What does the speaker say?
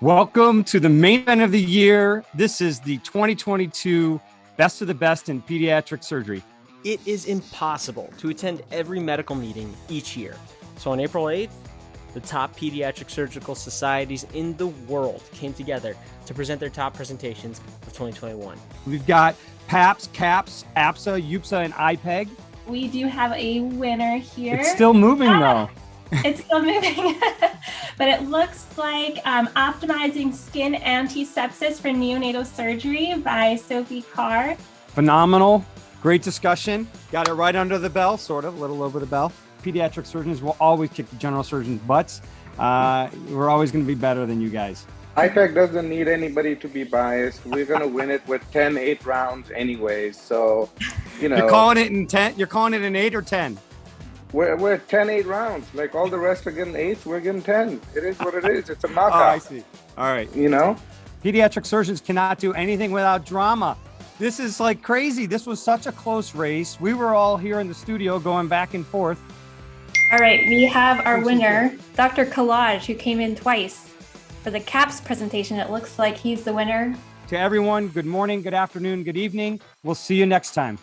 Welcome to the main event of the year. This is the 2022 Best of the Best in Pediatric Surgery. It is impossible to attend every medical meeting each year. So on April 8th, the top pediatric surgical societies in the world came together to present their top presentations of 2021. We've got PAPS, CAPS, APSA, UPSA, and IPEG. We do have a winner here. It's still moving though. It's still moving, but it looks like Optimizing Skin Antisepsis for Neonatal Surgery by Sophie Carr. Phenomenal. Great discussion. Got it right under the bell, sort of, a little over the bell. Pediatric surgeons will always kick the general surgeons' butts. We're always going to be better than you guys. IPEC doesn't need anybody to be biased. We're going to win it with 10, 8 rounds anyways. So, You're calling it in 10? You're calling it in 8 or 10? We're 10, 8 rounds. Like all the rest are getting 8s, we're getting 10. It is what it is. It's a knockout. Oh, I see. All right. Pediatric surgeons cannot do anything without drama. This is like crazy. This was such a close race. We were all here in the studio going back and forth. All right, we have our winner, Dr. Collage, who came in twice. For the CAPS presentation, it looks like he's the winner. To everyone, good morning, good afternoon, good evening. We'll see you next time.